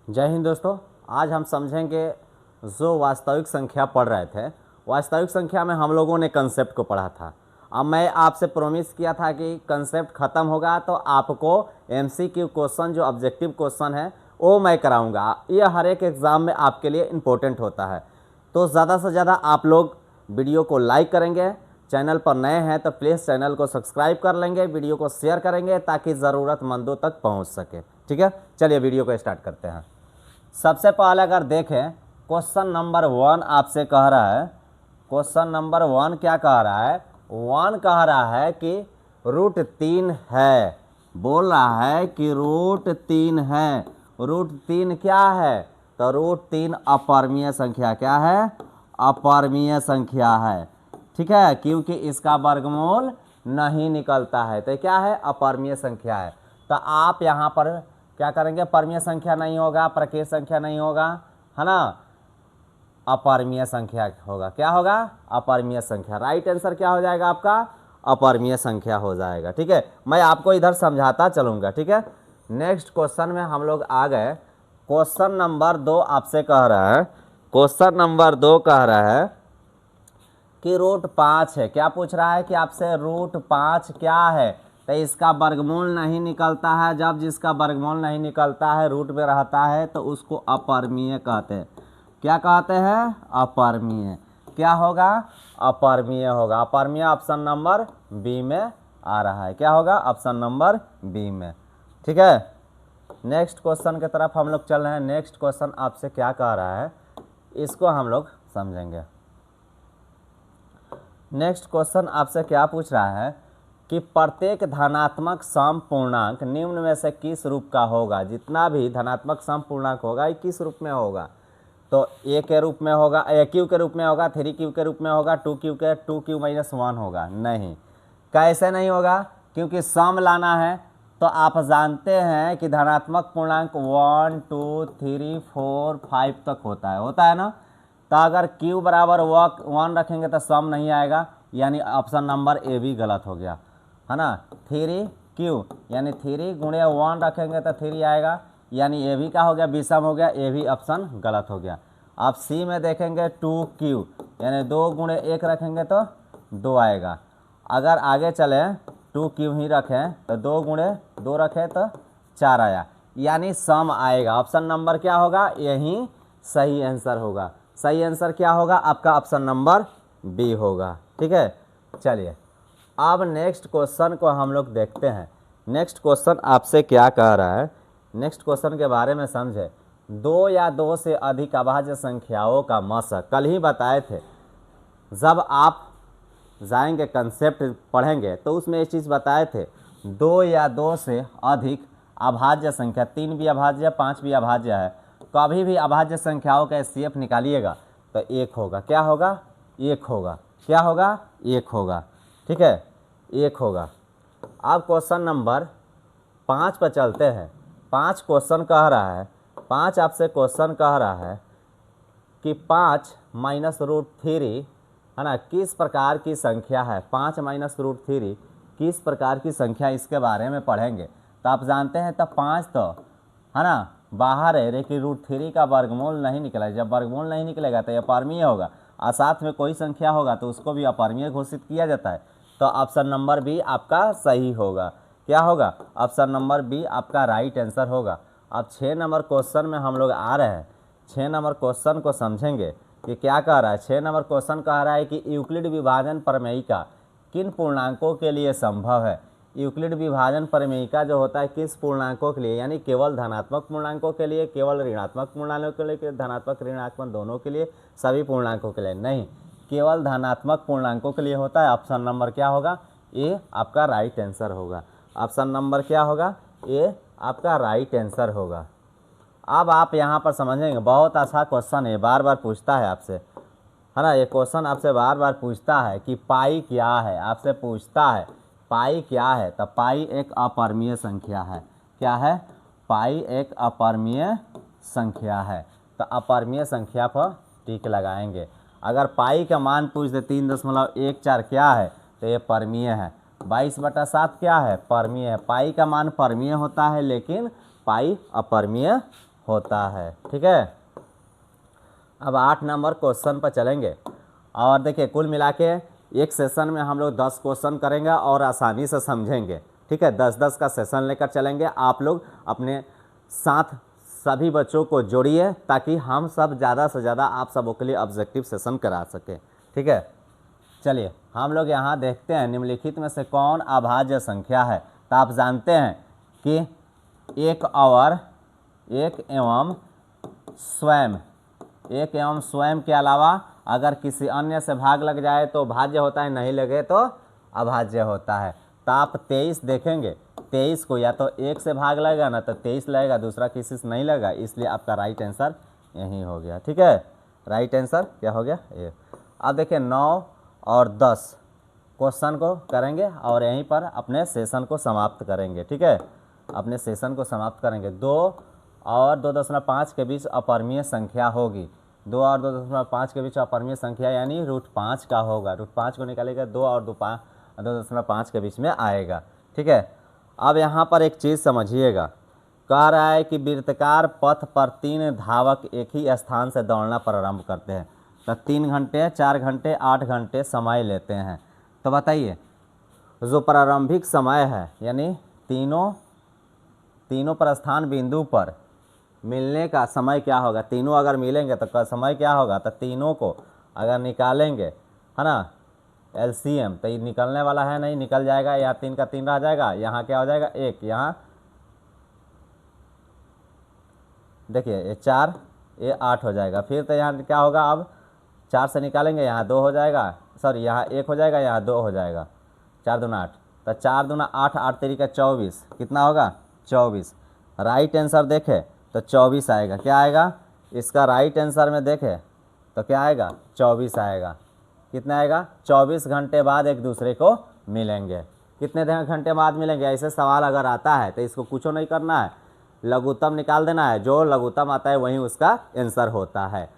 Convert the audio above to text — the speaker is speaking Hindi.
जय हिंद दोस्तों। आज हम समझेंगे जो वास्तविक संख्या पढ़ रहे थे। वास्तविक संख्या में हम लोगों ने कंसेप्ट को पढ़ा था। अब मैं आपसे प्रॉमिस किया था कि कंसेप्ट ख़त्म होगा तो आपको एमसीक्यू क्वेश्चन जो ऑब्जेक्टिव क्वेश्चन है वो मैं कराऊंगा। ये हर एक एग्ज़ाम में आपके लिए इम्पोर्टेंट होता है। तो ज़्यादा से ज़्यादा आप लोग वीडियो को लाइक करेंगे। चैनल पर नए हैं तो प्लीज़ चैनल को सब्सक्राइब कर लेंगे, वीडियो को शेयर करेंगे ताकि ज़रूरतमंदों तक पहुंच सके। ठीक है, चलिए वीडियो को स्टार्ट करते हैं। सबसे पहले अगर देखें क्वेश्चन नंबर 1 आपसे कह रहा है। क्वेश्चन नंबर 1 क्या कह रहा है? 1 कह रहा है कि √3 है। बोल रहा है कि √3 है। √3 क्या है? तो √3 अपरिमेय संख्या क्या है? अपरिमेय संख्या है। ठीक है, क्योंकि इसका वर्गमूल नहीं निकलता है तो क्या है? अपरिमेय संख्या है। तो आप यहाँ पर क्या करेंगे? परिमेय संख्या नहीं होगा, प्रकृत संख्या नहीं होगा, है ना, अपरिमेय संख्या होगा। क्या होगा? अपरिमेय संख्या। राइट आंसर क्या हो जाएगा आपका? अपरिमेय संख्या हो जाएगा। ठीक है, मैं आपको इधर समझाता चलूंगा। ठीक है, नेक्स्ट क्वेश्चन में हम लोग आ गए। क्वेश्चन नंबर 2 आपसे कह रहा है। क्वेश्चन नंबर 2 कह रहा है कि √5 है। क्या पूछ रहा है कि आपसे? √5 क्या है? तो इसका वर्गमूल नहीं निकलता है। जब जिसका वर्गमूल नहीं निकलता है, रूट में रहता है, तो उसको अपरिमेय कहते हैं। क्या कहते हैं? अपरिमेय। क्या होगा? अपरिमेय होगा। अपरिमेय ऑप्शन नंबर बी में आ रहा है। क्या होगा? ऑप्शन नंबर बी में। ठीक है, नेक्स्ट क्वेश्चन की तरफ हम लोग चल रहे हैं। नेक्स्ट क्वेश्चन आपसे क्या कह रहा है, इसको हम लोग समझेंगे। नेक्स्ट क्वेश्चन आपसे क्या पूछ रहा है कि प्रत्येक धनात्मक सम पूर्णांक निम्न में से किस रूप का होगा? जितना भी धनात्मक सम पूर्णांक होगा ये किस रूप में होगा? तो ए के रूप में होगा, क्यू के रूप में होगा, 3Q के रूप में होगा, 2Q -1 होगा? नहीं। कैसे नहीं होगा? क्योंकि सम लाना है तो आप जानते हैं कि धनात्मक पूर्णांक 1 2 3 4 5 तक होता है ना। तो अगर Q बराबर 1 रखेंगे तो सम नहीं आएगा, यानी ऑप्शन नंबर ए भी गलत हो गया, है ना। 3Q यानी 3 गुणे 1 रखेंगे तो 3 आएगा, यानी ए भी क्या हो गया? विषम हो गया, ए भी ऑप्शन गलत हो गया। आप सी में देखेंगे 2Q यानी 2 गुणे 1 रखेंगे तो 2 आएगा। अगर आगे चले 2Q ही रखें तो 2 गुणे 2 रखें तो 4 आया, यानी सम आएगा। ऑप्शन नंबर क्या होगा? यही सही आंसर होगा। सही आंसर क्या होगा आपका? ऑप्शन नंबर बी होगा। ठीक है, चलिए अब नेक्स्ट क्वेश्चन को हम लोग देखते हैं। नेक्स्ट क्वेश्चन आपसे क्या कह रहा है, नेक्स्ट क्वेश्चन के बारे में समझे। 2 या 2 से अधिक अभाज्य संख्याओं का मशक कल ही बताए थे। जब आप जाएंगे कंसेप्ट पढ़ेंगे तो उसमें ये चीज़ बताए थे। 2 या 2 से अधिक अभाज्य संख्या, 3 भी अभाज्य, 5 भी अभाज्य है, कभी भी अभाज्य संख्याओं का एचसीएफ निकालिएगा तो 1 होगा। क्या होगा? 1 होगा। क्या होगा? 1 होगा। ठीक है, 1 होगा। अब क्वेश्चन नंबर 5 पर चलते हैं। 5 क्वेश्चन कह रहा है, 5 आपसे क्वेश्चन कह रहा है कि 5 -√3 है ना, किस प्रकार की संख्या है? 5 -√3 किस प्रकार की संख्या, इसके बारे में पढ़ेंगे। तो आप जानते हैं तो 5 तो है ना बाहर है, लेकिन √3 का वर्गमूल नहीं निकला। जब वर्गमूल नहीं निकलेगा तो यह अपरिमेय होगा, और साथ में कोई संख्या होगा तो उसको भी अपरिमेय घोषित किया जाता है। तो ऑप्शन नंबर बी आपका सही होगा। क्या होगा? ऑप्शन नंबर बी आपका राइट आंसर होगा। अब 6 नंबर क्वेश्चन में हम लोग आ रहे हैं। 6 नंबर क्वेश्चन को समझेंगे कि क्या कह रहा है। 6 नंबर क्वेश्चन कह रहा है कि यूक्लिड विभाजन प्रमेयिका किन पूर्णांकों के लिए संभव है? यूक्लिड विभाजन प्रमेयिका जो होता है किस पूर्णांकों के लिए? यानी केवल धनात्मक पूर्णांकों के लिए, केवल ऋणात्मक पूर्णांकों के लिए, धनात्मक ऋणात्मक दोनों के लिए, सभी पूर्णांकों के लिए? नहीं, केवल धनात्मक पूर्णांकों के लिए होता है। ऑप्शन नंबर क्या होगा? ये आपका राइट आंसर होगा। ऑप्शन नंबर क्या होगा? ये आपका राइट आंसर होगा। अब आप यहाँ पर समझेंगे, बहुत अच्छा क्वेश्चन है, बार बार पूछता है आपसे, है ना। ये क्वेश्चन आपसे बार बार पूछता है कि पाई क्या है। आपसे पूछता है पाई क्या है, तो पाई एक अपरिमेय संख्या है। क्या है? पाई एक अपरिमेय संख्या है। तो अपरिमेय संख्या पर टिक लगाएंगे। अगर पाई का मान पूछ दे 3.14 क्या है, तो ये परिमेय है। 22/7 क्या है? परिमेय है। पाई का मान परिमेय होता है, लेकिन पाई अपरिमेय होता है। ठीक है, अब 8 नंबर क्वेश्चन पर चलेंगे। और देखिए कुल मिला के एक सेशन में हम लोग 10 क्वेश्चन करेंगे और आसानी से समझेंगे। ठीक है, 10-10 का सेशन लेकर चलेंगे। आप लोग अपने साथ सभी बच्चों को जोड़िए ताकि हम सब ज़्यादा से ज़्यादा आप सबों के लिए ऑब्जेक्टिव सेशन करा सकें। ठीक है, चलिए हम लोग यहाँ देखते हैं निम्नलिखित में से कौन अभाज्य संख्या है। तो आप जानते हैं कि एक और एक एवं स्वयं के अलावा अगर किसी अन्य से भाग लग जाए तो भाज्य होता है, नहीं लगे तो अभाज्य होता है। तो आप 23 देखेंगे, 23 को या तो 1 से भाग लगेगा ना तो 23 लगेगा, दूसरा किसी से नहीं लगा, इसलिए आपका राइट आंसर यही हो गया। ठीक है, राइट आंसर क्या हो गया ये। अब देखिए 9 और 10 क्वेश्चन को करेंगे और यहीं पर अपने सेशन को समाप्त करेंगे। ठीक है, अपने सेशन को समाप्त करेंगे। 2 और 2.5 के बीच अपरिमेय संख्या होगी। 2 और 2.5 के बीच अपरिमेय संख्या यानी √5 का होगा। √5 को निकालेगा 2 और 2.5 के बीच में आएगा। ठीक है, अब यहाँ पर एक चीज़ समझिएगा, कह रहा है कि वृत्ताकार पथ पर 3 धावक एक ही स्थान से दौड़ना प्रारंभ करते हैं। तो 3 घंटे, 4 घंटे, 8 घंटे समय लेते हैं। तो बताइए जो प्रारंभिक समय है यानी तीनों प्रस्थान बिंदु पर मिलने का समय क्या होगा। तीनों अगर मिलेंगे तो समय क्या होगा। तो तीनों को अगर निकालेंगे है ना एलसीएम, तो ये निकलने वाला है नहीं, निकल जाएगा। यहाँ 3 का 3 रह जाएगा, यहाँ क्या हो जाएगा 1, यहाँ देखिए ये 4, ये 8 हो जाएगा। फिर तो यहाँ क्या होगा, अब 4 से निकालेंगे यहाँ 2 हो जाएगा, सॉरी यहाँ 1 हो जाएगा, यहाँ 2 हो जाएगा। 4 दूना 8, तो 4 दूना 8, 8 तरीका 24, कितना होगा 24। राइट आंसर देखें तो 24 आएगा। क्या आएगा इसका राइट आंसर में देखें तो क्या आएगा 24 आएगा। कितना आएगा 24 घंटे बाद एक दूसरे को मिलेंगे। कितने घंटे बाद मिलेंगे, ऐसे सवाल अगर आता है तो इसको कुछ नहीं करना है, लघुत्तम निकाल देना है। जो लघुत्तम आता है वही उसका आंसर होता है।